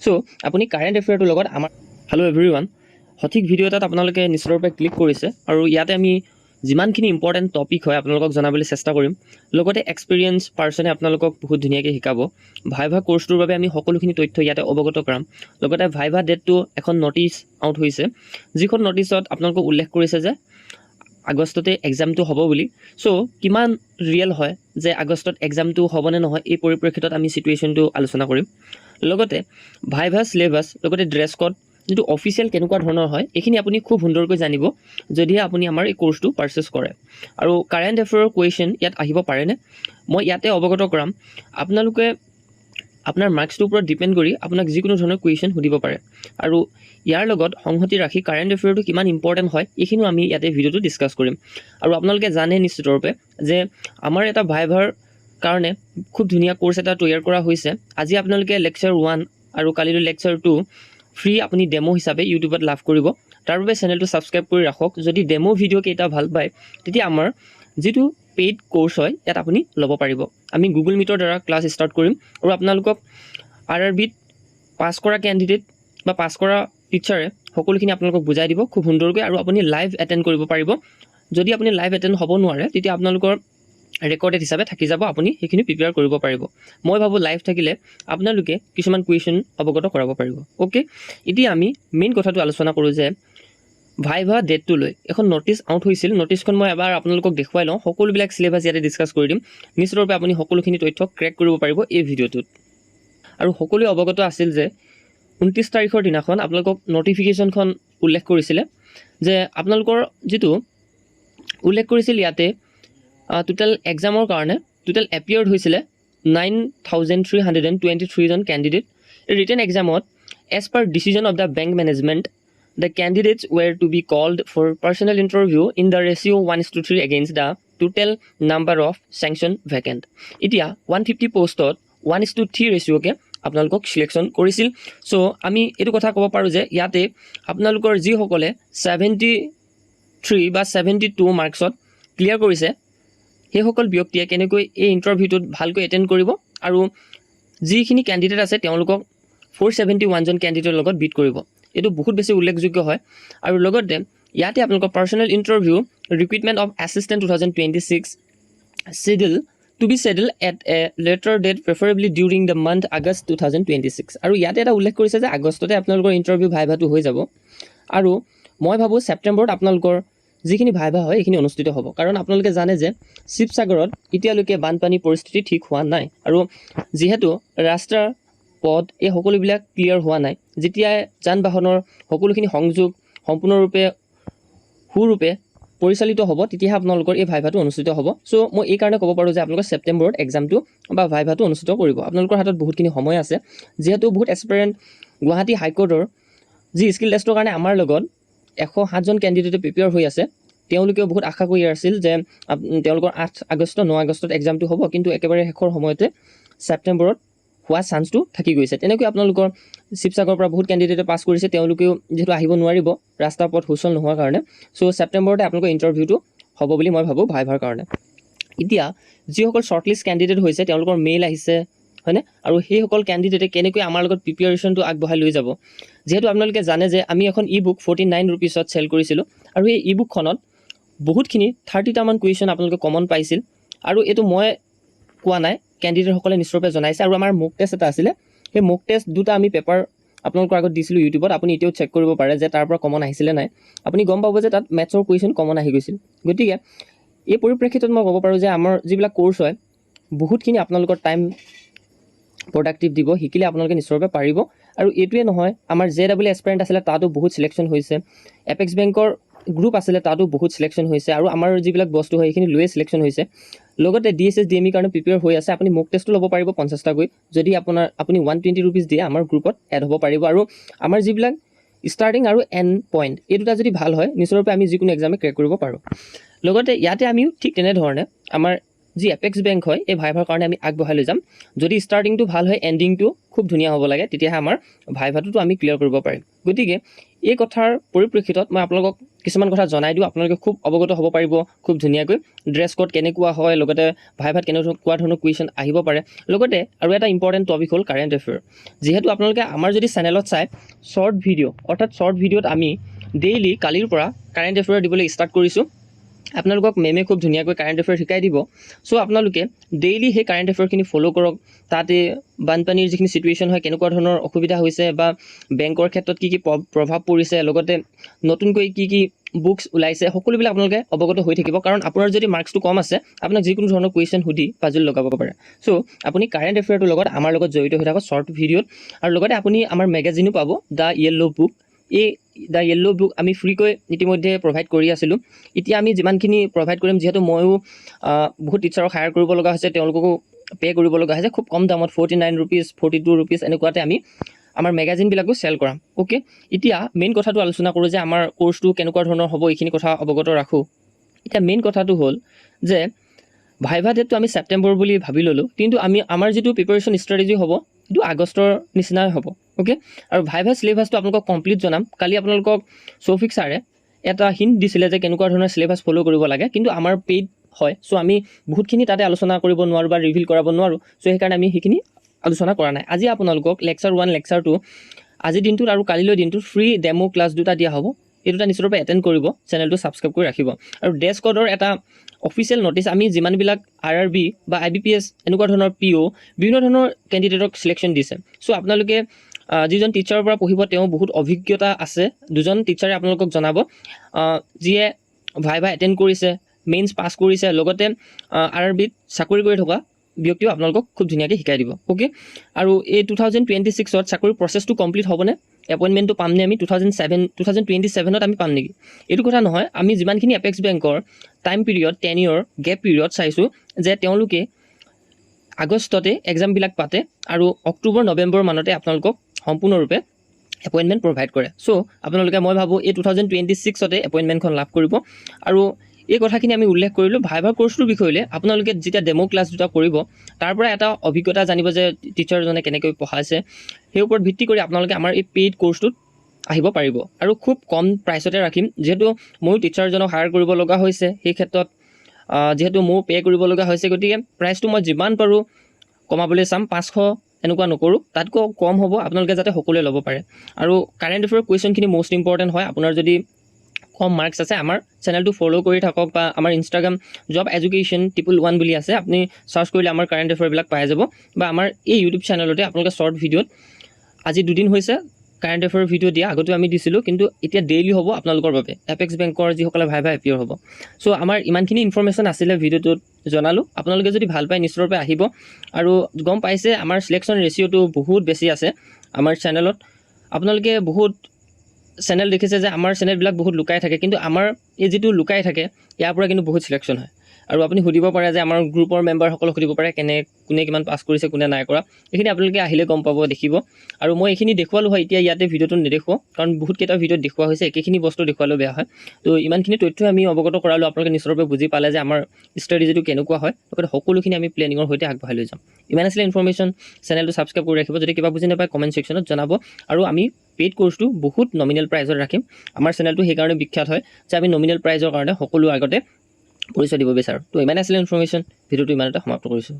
So আপুনি current এফেয়াৰটোৰ লগত আমাৰ হেল্ল' এভৰিৱান সঠিক ভিডিঅ' এটাত আপোনালোকে নিশ্চিতৰূপে ক্লিক কৰিছে আৰু ইয়াতে আমি যিমানখিনি ইম্পৰ্টেণ্ট টপিক হয় আপোনালোকক জনাবলৈ চেষ্টা কৰিম লগতে এক্সপিৰিয়েঞ্চ পাৰ্চনে আপোনালোকক বহুত ধুনীয়াকৈ শিকাব ভাইভা কোৰ্চটোৰ বাবে আমি সকলোখিনি তথ্য ইয়াতে অৱগত কৰাম লগতে ভাইভা ডেটটো এখন নটিচ আউট হৈছে যিখন নটিচত আপোনালোকক উল্লেখ কৰিছে যে আগষ্টতে এক্সামটো হ'ব বুলি সো কিমান ৰিয়েল হয় যে আগষ্টত এক্সামটো হ'বনে নহয় এই পৰিপ্ৰেক্ষিতত আমি চিটুৱেশ্যনটো আলোচনা কৰিম লগতে ভাইভা সিলেবাছ লগতে ড্ৰেছ কোড যিটো অফিচিয়েল কেনেকুৱা ধৰণৰ হয় এইখিনি আপুনি খুব সুন্দৰকৈ জানিব যদিহে আপুনি আমাৰ এই কোৰ্চটো পাৰচেছ কৰে আৰু কাৰেণ্ট এফেয়াৰৰ কুৱেশ্যন ইয়াত আহিব পাৰেনে মই ইয়াতে অৱগত কৰাম আপোনালোকে আপোনাৰ মাৰ্কছটোৰ ওপৰত ডিপেণ্ড কৰি আপোনাক যিকোনো ধৰণৰ কুৱেশ্যন সুধিব পাৰে আৰু ইয়াৰ লগত সংহতি ৰাখি কাৰেণ্ট এফেয়াৰটো কিমান ইম্পৰ্টেণ্ট হয় এইখিনিও আমি ইয়াতে ভিডিঅ'টো ডিছকাছ কৰিম আৰু আপোনালোকে জানে নিশ্চিতৰূপে যে আমাৰ এটা ভাইভাৰ কাৰণে খুব ধুনীয়া কোৰ্চ এটা তৈয়াৰ কৰা হৈছে আজি আপোনালোকে লেকচাৰ 1 আৰু কালিলৈ লেকচাৰ 2 ফ্ৰী আপুনি ডেমো হিচাপে ইউটিউবত লাভ কৰিব তাৰ বাবে চেনেলটো ছাবস্ক্ৰাইব কৰি ৰাখক যদি ডেমো ভিডিঅ' কেইটা ভাল পায় তেতিয়া আমাৰ যিটো পেইড কোৰ্চ হয় ইয়াত আপুনি ল'ব পাৰিব আমি গুগল মিটৰ দ্বাৰা ক্লাছ ষ্টাৰ্ট কৰিম আৰু আপোনালোকক আৰআৰবিত পাছ কৰা কেণ্ডিডেট বা পাছ কৰা টিচাৰে সকলোখিনি আপোনালোকক বুজাই দিব খুব সুন্দৰকৈ আৰু আপুনি লাইভ এটেণ্ড কৰিব পাৰিব যদি আপুনি লাইভ এটেণ্ড হ'ব নোৱাৰে তেতিয়া আপোনালোকৰ ৰেকৰ্ডেড হিচাপে থাকি যাব আপুনি সেইখিনি প্ৰিপেয়াৰ কৰিব পাৰিব মই ভাবোঁ লাইভ থাকিলে আপোনালোকে কিছুমান কুৱেশ্যন অৱগত কৰাব পাৰিব অ'কে এতিয়া আমি মেইন কথাটো আলোচনা কৰোঁ যে ভাইভা ডেটটো লৈ এখন নটিচ আউট হৈছিল নটিচখন মই এবাৰ আপোনালোকক দেখুৱাই লওঁ সকলোবিলাক চিলেবাছ ইয়াতে ডিছকাছ কৰি দিম নিশ্চিতৰূপে আপুনি সকলোখিনি তথ্য ক্ৰেক কৰিব পাৰিব এই ভিডিঅ'টোত আৰু সকলোৱে অৱগত আছিল যে 29 তাৰিখৰ দিনাখন আপোনালোকক নটিফিকেশ্যনখন উল্লেখ কৰিছিলে যে আপোনালোকৰ যিটো উল্লেখ কৰিছিল ইয়াতে টোটেল এক্সামৰ কাৰণে টোটেল এপিয়াৰ্ড হৈছিলে 9323 জন কেণ্ডিডেট ৰিটেন এক্সামত as per decision of the bank management the candidates were to be called for personal interview in the ratio 1:3 against the total number of sanctioned vacant. এতিয়া 150 পোষ্টত 1:3 ৰেচিঅ'কে আপোনালোকক সিলেকশ্যন কৰিছিল so আমি এইটো কথা ক'ব পাৰোঁ যে ইয়াতে আপোনালোকৰ যিসকলে 73 বা 72 মাৰ্কছত ক্লিয়াৰ কৰিছে সেইসকল ব্যক্তিয়ে কেনেকৈ এই ইণ্টাৰভিউটোত ভালকৈ এটেণ্ড কৰিব আৰু যিখিনি কেণ্ডিডেট আছে তেওঁলোকক 471 জন কেণ্ডিডেটৰ লগত বিট কৰিব এইটো বহুত বেছি উল্লেখযোগ্য হয় আৰু লগতে ইয়াতে আপোনালোকৰ personal interview recruitment of assistant 2026 schedule to be scheduled at a later date preferably during the month August 2026 আৰু ইয়াতে এটা উল্লেখ কৰিছে যে আগষ্টতে আপোনালোকৰ ইণ্টাৰভিউ ভাইভাটো হৈ যাব আৰু মই ভাবোঁ ছেপ্টেম্বৰত আপোনালোকৰ যিখিনি ভাইভা হয় এইখিনি অনুষ্ঠিত হ'ব কাৰণ আপোনালোকে জানে যে শিৱসাগৰত এতিয়ালৈকে বানপানী পৰিস্থিতি ঠিক হোৱা নাই আৰু যিহেতু ৰাস্তাৰ পথ এই সকলোবিলাক ক্লিয়াৰ হোৱা নাই যেতিয়া যান বাহনৰ সকলোখিনি সংযোগ সম্পূৰ্ণৰূপে সুৰূপে পৰিচালিত হ'ব তেতিয়াহে আপোনালোকৰ এই ভাইভাটো অনুষ্ঠিত হ'ব সো মই এই কাৰণে ক'ব পাৰোঁ যে আপোনালোকৰ ছেপ্টেম্বৰত এক্সামটো বা ভাইভাটো অনুষ্ঠিত কৰিব আপোনালোকৰ হাতত বহুতখিনি সময় আছে যিহেতু বহুত এক্সপেৰিয়েণ্ট গুৱাহাটী হাইকোৰ্টৰ যি স্কিল টেষ্টৰ কাৰণে আমাৰ লগত 107 জন কেণ্ডিডেটে প্ৰিপেয়াৰ হৈ আছে তেওঁলোকেও বহুত আশা কৰি আছিল যে তেওঁলোকৰ 8 আগষ্ট 9 আগষ্টত এক্সামটো হ'ব কিন্তু একেবাৰে শেষৰ সময়তে ছেপ্টেম্বৰত হোৱা চান্সটো থাকি গৈছে তেনেকৈ আপোনালোকৰ শিৱসাগৰৰ পৰা বহুত কেণ্ডিডেটে পাছ কৰিছে তেওঁলোকেও যিহেতু আহিব নোৱাৰিব ৰাস্তাৰ পথ সুচল নোহোৱাৰ কাৰণে সো ছেপ্টেম্বৰতে আপোনালোকৰ ইণ্টাৰভিউটো হ'ব বুলি মই ভাবোঁ ভাইভাৰ কাৰণে এতিয়া যিসকল শ্বৰ্টলিষ্ট কেণ্ডিডেট হৈছে তেওঁলোকৰ মেইল আহিছে হয়নে আৰু সেইসকল কেণ্ডিডেটে কেনেকৈ আমাৰ লগত প্ৰিপেয়াৰেশ্যনটো আগবঢ়াই লৈ যাব যিহেতু আপোনালোকে জানে যে আমি এখন ই বুক 49 ৰুপিছত চেল কৰিছিলোঁ আৰু এই ই বুকখনত বহুতখিনি 30টামান কুৱেশ্যন আপোনালোকে কমন পাইছিল আৰু এইটো মই কোৱা নাই কেণ্ডিডেটসকলে নিশ্চয়কৈ জনাইছে আৰু আমাৰ মক টেষ্ট এটা আছিলে সেই মক টেষ্ট দুটা আমি পেপাৰ আপোনালোকৰ আগত দিছিলোঁ ইউটিউবত আপুনি এতিয়াও চেক কৰিব পাৰে যে তাৰ পৰা কমন আহিছিলে নাই আপুনি গম পাব যে তাত মেথছৰ কুৱেশ্যন কমন আহি গৈছিল গতিকে এই পৰিপ্ৰেক্ষিতত মই ক'ব পাৰোঁ যে আমাৰ যিবিলাক কোৰ্চ হয় বহুতখিনি আপোনালোকৰ টাইম প্ৰডাক্টিভ দিব শিকিলে আপোনালোকে নিশ্চয়কৈ পাৰিব আৰু এইটোৱে নহয় আমাৰ JEE এছপাৰেণ্ট আছিলে তাতো বহুত চিলেকশ্যন হৈছে এপেক্স বেংকৰ গ্ৰুপ আছিলে তাতো বহুত চিলেকশ্যন হৈছে আৰু আমাৰ যিবিলাক বস্তু হয় সেইখিনি লৈয়ে চিলেকশ্যন হৈছে লগতে DSS DME কাৰণে প্ৰিপেয়াৰ হৈ আছে আপুনি মক টেষ্টটো ল'ব পাৰিব 50টাকৈ যদি আপুনি 120 ৰুপিজ দিয়ে আমাৰ গ্ৰুপত এড হ'ব পাৰিব আৰু আমাৰ যিবিলাক ষ্টাৰ্টিং আৰু এণ্ড পইণ্ট এই দুটা যদি ভাল হয় নিশ্চয়ৰূপে আমি যিকোনো এক্সামে ক্ৰেক কৰিব পাৰোঁ লগতে ইয়াতে আমিও ঠিক তেনেধৰণে আমাৰ যি এপেক্স বেংক হয় এই ভাইভাৰ কাৰণে আমি আগবঢ়াই লৈ যাম যদি ষ্টাৰ্টিংটো ভাল হয় এণ্ডিংটো খুব ধুনীয়া হ'ব লাগে তেতিয়াহে আমাৰ ভাইভাটোতো আমি ক্লিয়াৰ কৰিব পাৰিম গতিকে এই কথাৰ পৰিপ্ৰেক্ষিতত মই আপোনালোকক কিছুমান কথা জনাই দিওঁ, আপোনালোকে খুব অৱগত হ'ব পাৰিব খুব ধুনীয়াকৈ। ড্ৰেছ কোড কেনেকুৱা হয়, লগতে ভাইভাত কেনেকুৱা ধৰণৰ কুৱেশ্যন আহিব পাৰে। লগতে আৰু এটা ইম্পৰ্টেণ্ট টপিক হ'ল কাৰেণ্ট এফেয়াৰ। যিহেতু আপোনালোকে আমাৰ যদি চেনেলত চাই শ্বৰ্ট ভিডিঅ' অৰ্থাৎ শ্বৰ্ট ভিডিঅ'ত আমি ডেইলি কালিৰ পৰা কাৰেণ্ট এফেয়াৰ দিবলৈ ষ্টাৰ্ট কৰিছোঁ। আপোনালোকক মেমে খুব ধুনীয়াকৈ কাৰেণ্ট এফেয়াৰ শিকাই দিব। চ' আপোনালোকে ডেইলি সেই কাৰেণ্ট এফেয়াৰখিনি ফ'ল' কৰক। তাতে বানপানীৰ যিখিনি চিটুৱেশ্যন হয়, কেনেকুৱা ধৰণৰ অসুবিধা হৈছে বা বেংকৰ ক্ষেত্ৰত কি প্ৰভাৱ পৰিছে, লগতে নতুনকৈ কি বুকছ ওলাইছে, সকলোবিলাক আপোনালোকে অৱগত হৈ থাকিব। কাৰণ আপোনাৰ যদি মাৰ্কছটো কম আছে, আপোনাক যিকোনো ধৰণৰ কুৱেশ্যন সুধি পাজল লগাব পাৰে। চ' আপুনি কাৰেণ্ট এফেয়াৰটোৰ লগত আমাৰ লগত জড়িত হৈ থাকক শ্বৰ্ট ভিডিঅ'ত। আৰু লগতে আপুনি আমাৰ মেগাজিনো পাব, দ্য য়েল্ল' বুক। এই দ্য য়েল্ল' বুক আমি ফ্ৰীকৈ ইতিমধ্যে প্ৰভাইড কৰি আছিলোঁ। এতিয়া আমি যিমানখিনি প্ৰভাইড কৰিম, যিহেতু ময়ো বহুত টিচাৰক হায়াৰ কৰিব লগা হৈছে, তেওঁলোককো পে' কৰিব লগা হৈছে খুব কম দামত, 49 ৰুপিজ 42 ৰুপিজ এনেকুৱাতে আমি আমাৰ মেগাজিনবিলাকো চেল কৰাম। অ'কে, এতিয়া মেইন কথাটো আলোচনা কৰোঁ যে আমাৰ কোৰ্চটো কেনেকুৱা ধৰণৰ হ'ব, এইখিনি কথা অৱগত ৰাখোঁ। এতিয়া মেইন কথাটো হ'ল যে ভাইভা ডেটটো আমি ছেপ্টেম্বৰ বুলি ভাবি ল'লোঁ, কিন্তু আমাৰ যিটো প্ৰিপেৰেশ্যন ষ্ট্ৰেটেজি হ'ব সেইটো আগষ্টৰ নিচিনাই হ'ব। অ'কে, আৰু ভাইভা চিলেবাছটো আপোনালোকক কমপ্লিট জনাম। কালি আপোনালোকক চৌফিক ছাৰে এটা হিণ্ট দিছিলে যে কেনেকুৱা ধৰণৰ চিলেবাছ ফ'ল' কৰিব লাগে, কিন্তু আমাৰ পেইড হয়। চ' আমি বহুতখিনি তাতে আলোচনা কৰিব নোৱাৰোঁ বা ৰিভিল কৰাব নোৱাৰোঁ। চ' সেইকাৰণে আমি সেইখিনি আলোচনা কৰা নাই। আজি আপোনালোকক লেকচাৰ 1 লেকচাৰ 2 আজিৰ দিনটোত আৰু কালিলৈ দিনটোত ফ্ৰী ডেমো ক্লাছ দুটা দিয়া হ'ব। এই দুটা নিশ্চিতভাৱে এটেণ্ড কৰিব, চেনেলটো ছাবস্ক্ৰাইব কৰি ৰাখিব। আৰু ড্ৰেছ কোডৰ এটা অফিচিয়েল নটিচ আমি যিমানবিলাক RRB বা IBPS এনেকুৱা ধৰণৰ PO বিভিন্ন ধৰণৰ কেণ্ডিডেটক চিলেকশ্যন দিছে। চ' আপোনালোকে যিজন টিচাৰৰ পৰা পঢ়িব তেওঁ বহুত অভিজ্ঞতা আছে। দুজন টিচাৰে আপোনালোকক জনাব, যিয়ে ভাইভা এটেণ্ড কৰিছে, মেইনছ পাছ কৰিছে, লগতে RRBত চাকৰি কৰি থকা ব্যক্তিও আপোনালোকক খুব ধুনীয়াকৈ শিকাই দিব। অ'কে, আৰু এই 2026ত চাকৰিৰ প্ৰচেছটো কমপ্লিট হ'বনে, এপইণ্টমেণ্টটো পামনে আমি 2027ত আমি পাম নেকি? এইটো কথা নহয়। আমি যিমানখিনি এপেক্স বেংকৰ টাইম পিৰিয়ড, টেনিয়ৰ, গেপ পিৰিয়ড চাইছোঁ যে তেওঁলোকে আগষ্টতে এক্সামবিলাক পাতে আৰু অক্টোবৰ নৱেম্বৰ মানতে আপোনালোকক সম্পূৰ্ণৰূপে এপইণ্টমেণ্ট প্ৰভাইড কৰে। চ' আপোনালোকে মই ভাবোঁ এই 2026তে এপইণ্টমেণ্টখন লাভ কৰিব। আৰু এই কথাখিনি আমি উল্লেখ কৰিলোঁ ভাইভা কোৰ্চটোৰ বিষয়লৈ। আপোনালোকে যেতিয়া ডেমো ক্লাছ দুটা কৰিব, তাৰ পৰা এটা অভিজ্ঞতা জানিব যে টিচাৰজনে কেনেকৈ পঢ়াইছে। সেই ওপৰত ভিত্তি কৰি আপোনালোকে আমাৰ এই পেইড কোৰ্চটোত আহিব পাৰিব। আৰু খুব কম প্ৰাইচতে ৰাখিম, যিহেতু ময়ো টিচাৰজনক হায়াৰ কৰিব লগা হৈছে। সেই ক্ষেত্ৰত যিহেতু ময়ো পে' কৰিব লগা হৈছে, গতিকে প্ৰাইচটো মই যিমান পাৰোঁ কমাবলৈ চাম। 500 এনেকুৱা নকৰোঁ, তাতকৈ কম হ'ব, আপোনালোকে যাতে সকলোৱে ল'ব পাৰে। আৰু কাৰেণ্ট এফেয়াৰ কুৱেশ্যনখিনি মষ্ট ইম্পৰ্টেণ্ট হয়। আপোনাৰ যদি কম মাৰ্কছ আছে, আমাৰ চেনেলটো ফ'ল' কৰি থাকক, বা আমাৰ ইনষ্টাগ্ৰাম জব এডুকেশ্যন 111 বুলি আছে, আপুনি চাৰ্চ কৰিলে আমাৰ কাৰেণ্ট এফেয়াৰবিলাক পাই যাব। বা আমাৰ এই ইউটিউব চেনেলতে আপোনালোকে শ্বৰ্ট ভিডিঅ'ত আজি 2 দিন হৈছে কাৰেণ্ট এফেয়াৰ ভিডিঅ' দিয়া, আগতেও আমি দিছিলোঁ, কিন্তু এতিয়া ডেইলি হ'ব আপোনালোকৰ বাবে, এপেক্স বেংকৰ যিসকলে ভাইভা এপিয়াৰ হ'ব। চ' আমাৰ ইমানখিনি ইনফৰ্মেশ্যন আছিলে ভিডিঅ'টোত জনালোঁ। আপোনালোকে যদি ভাল পায় নিশ্চিতৰূপে আহিব। আৰু গম পাইছে আমাৰ চিলেকশ্যন ৰেচিঅ'টো বহুত বেছি আছে আমাৰ চেনেলত। আপোনালোকে বহুত চেনেল দেখিছে যে আমাৰ চেনেলবিলাক বহুত লুকাই থাকে, কিন্তু আমাৰ এই যিটো লুকাই থাকে ইয়াৰ পৰা কিন্তু বহুত চিলেকশ্যন হয়। আৰু আপুনি সুধিব পাৰে যে আমাৰ গ্ৰুপৰ মেম্বাৰসকলক সুধিব পাৰে কোনে কিমান পাছ কৰিছে, কোনে নাই কৰা। এইখিনি আপোনালোকে আহিলে গম পাব, দেখিব। আৰু মই এইখিনি দেখুৱালোঁ হয়, এতিয়া ইয়াতে ভিডিঅ'টো নেদেখুৱাওঁ, কাৰণ বহুতকেইটা ভিডিঅ'ত দেখুওৱা হৈছে, একেখিনি বস্তু দেখুৱালেও বেয়া হয়। তো ইমানখিনি তথ্য আমি অৱগত কৰালোঁ, আপোনালোকে নিশ্চিতভাৱে বুজি পালে যে আমাৰ ষ্ট্ৰেটেজিটো কেনেকুৱা হয়। লগতে সকলোখিনি আমি প্লেনিঙৰ সৈতে আগবঢ়াই লৈ যাম। ইমান আছিলে ইনফৰ্মেশ্যন। চেনেলটো ছাবস্ক্ৰাইব কৰি ৰাখিব। যদি কিবা বুজি নাপায় কমেণ্ট ছেকশ্যনত জনাব। আৰু আমি পেইড কোৰ্চটো বহুত নমিনেল প্ৰাইজত ৰাখিম। আমাৰ চেনেলটো সেইকাৰণে বিখ্যাত হয় যে আমি নমিনেল প্ৰাইজৰ কাৰণে সকলো আগতে পৰিচয় দিব বিচাৰোঁ। তো ইমানে আছিলে ইনফৰ্মেশ্যন। ভিডিঅ'টো ইমানতে সমাপ্ত কৰিছোঁ।